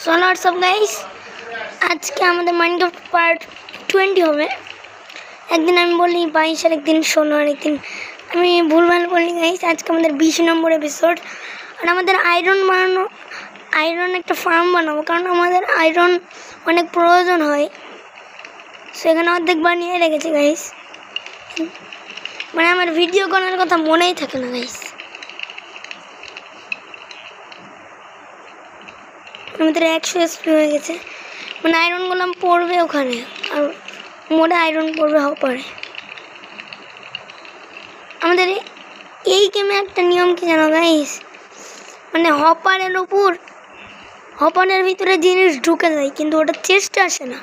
So WhatsApp guys, আজকে আমাদের Minecraft part 20 হবে। একদিন আমি বলি 22 আর একদিন 16 আর একদিন আমি ভুলভাল বলি গাইস। আজকে আমাদের 20 নম্বর এপিসোড। আর আমাদের আয়রন একটা ফার্ম বানাবো, কারণ আমাদের আয়রন অনেক প্রয়োজন হয়। সেখানে অর্ধেক বানিয়ে রেখেছি গাইস, মানে আমার ভিডিও করার কথা মনেই থাকে না গাইস। আমাদের 100 এসপি হয়ে গেছে, মানে আয়রন গোলাম পড়বে ওখানে, আর মোড়ে আয়রন পড়বে হপারে। আমাদের এই গেমে একটা নিয়ম কি জানো গাইস, মানে হপারের ভিতরে জিনিস ঢুকে যায়, কিন্তু ওটা চেষ্টা আসে না।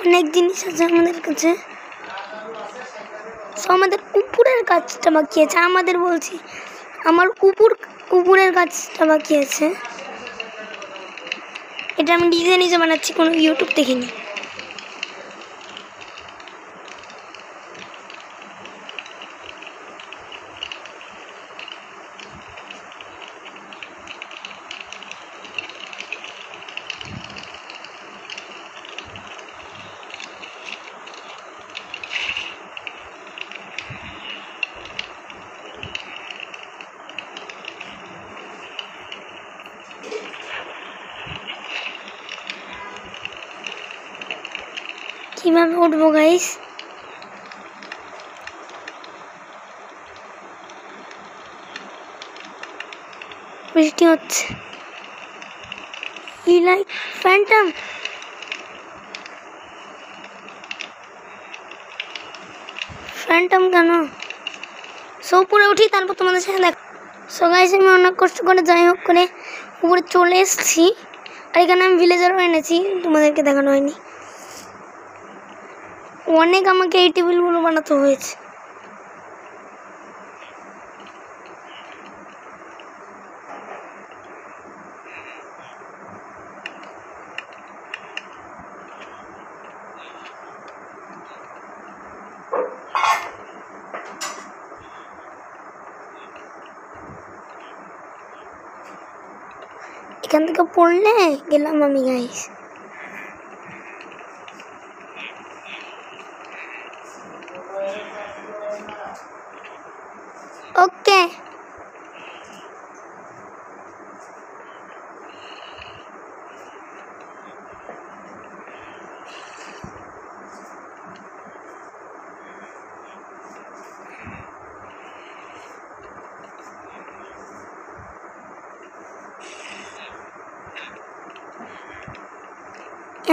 অনেক জিনিস আছে আমাদের কাছে। আমাদের কুকুরের কাজটা বাকি আছে, বলছি আমার কুকুরের কাজটা বাকি আছে। এটা আমি নিজে বানাচ্ছি, কোনো ইউটিউব দেখিনি। কিভাবে উঠবো গাইস? বৃষ্টি হচ্ছে। ফ্যান্টম কেন? উপরে উঠি, তারপর তোমাদের সাথে দেখ। সো গাইস, আমি অনেক কষ্ট করে যাই হোক করে উপরে চলে এসেছি। আর এখানে আমি ভিলেজারও এনেছি, তোমাদেরকে দেখানো হয়নি। অনেক আমাকে এই টেবিলগুলো বানাতে হয়েছে। এখান থেকে পড়লে গেলাম আমি গাইস। ওকে,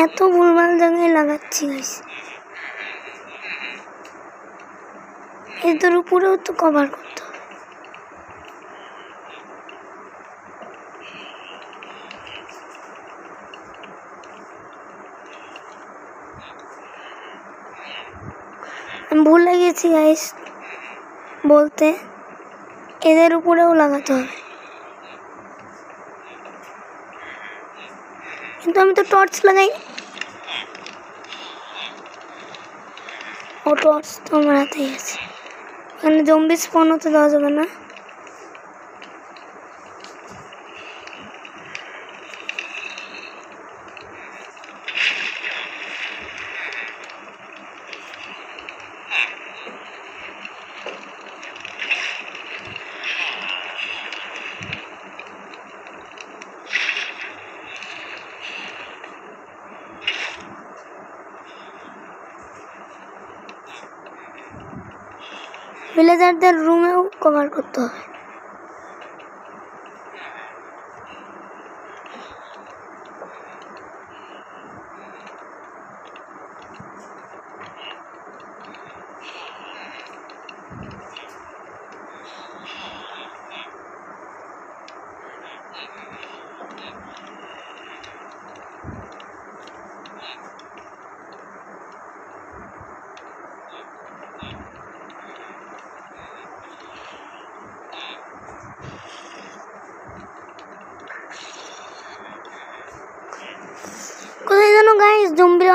এত ভুলভাল জায়গায় লাগাচ্ছি গাইস। এদের উপরেও তো কভার করতে হবে। আমি ভুলে গেছি গাইস বলতে, এদের উপরেও লাগাতে হবে। কিন্তু আমি তো টর্চ লাগাই। ও টর্চ তো আমার হাতেই আছে। এখানে জম্বি স্পন হতে দেওয়া যাবে না। ভিলেজারদের রুমেও কভার করতে হবে।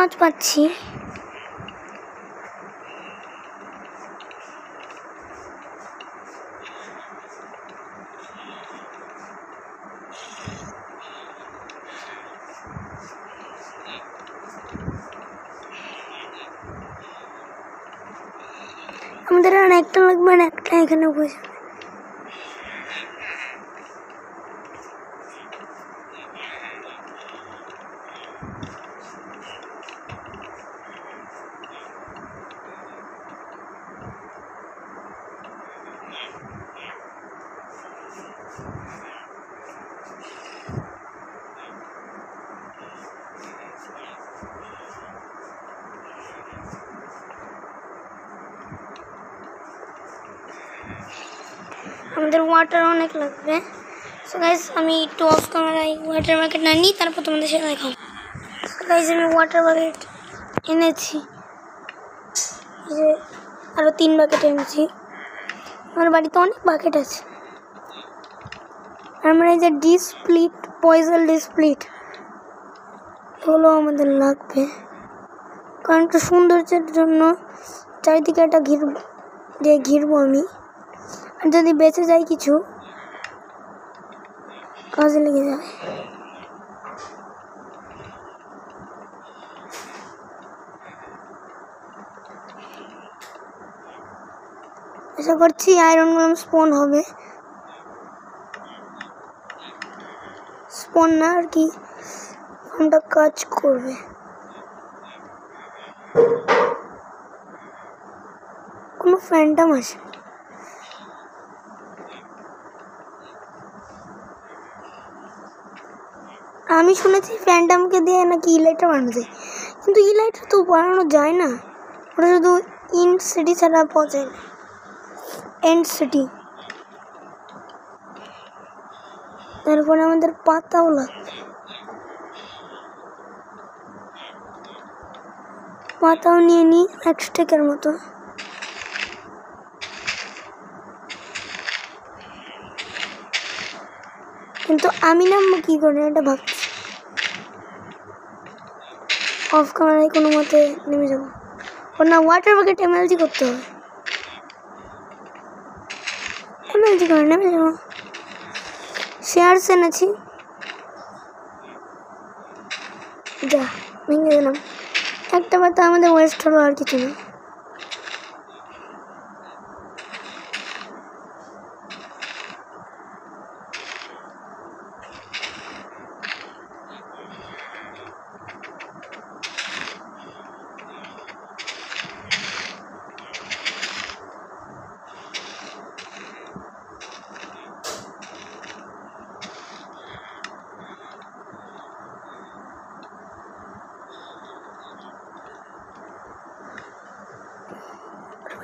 আওয়াজ পাচ্ছি। আমাদের আর একটা লাগবে, আর একটা এখানে বসে। আমাদের ওয়াটার অনেক লাগবে। সো গাইস আমি একটু অফ ক্যামেরায় ওয়াটার বাকেট না নিই, তারপর তোমাদের সাথে দেখাও। গাইস আমি ওয়াটার বাকেট এনেছি, যে আরও 3 বাকেট এনেছি। আমার বাড়িতে অনেক বাকেট আছে। আমরা এই যে ডিসপ্লিট, পয়জল ডিসপ্লিট, এগুলো আমাদের লাগবে, কারণ একটু সৌন্দর্যের জন্য চারিদিকে একটা ঘিরবো আমি। আর যদি বেঁচে যায় কিছু, কাজে লেগে যাবে। আশা করছি আয়রন গোলেম স্পন হবে। স্পন না আর কি, ফোনটা কাজ করবে। কোনো ফ্যান্টম আসে। আমি শুনেছি ফ্যান্টমকে দিয়ে নাকি ইলাইটার বানানো যায়, কিন্তু ইলাইটার তো বানানো যায় না, ওটা শুধু ইন্ট সিটি ছাড়া পাওয়া যায় না। And city. তারপরে আমাদের পাতাও লাগবে। পাতাও নিয়ে নিই 1 স্টেকের মতো। কিন্তু আমি নামবো কি করে এটা ভাবছি। অফ ক্যামেরায় কোনো মতে নেমে যাবো। ওর না ওয়াটার বাকেট এমএলজি করতে হবে। এমএলজি করে নেমে যাবো। শেয়ারস এনেছি, যা ভেঙে দিলাম। একটা পাতা আমাদের ওয়েস্ট হলো, আর কিছু না।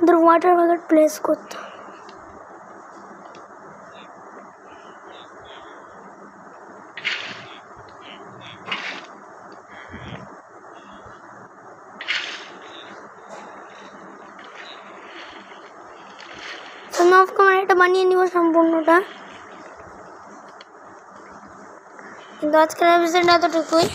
আমাদের ওয়াটার বাকেট প্লেস করতে হবে। আমি অফ ক্যামেরাটা বানিয়ে নিব সম্পূর্ণটা, কিন্তু আজকের এপিসোড এতটুকুই।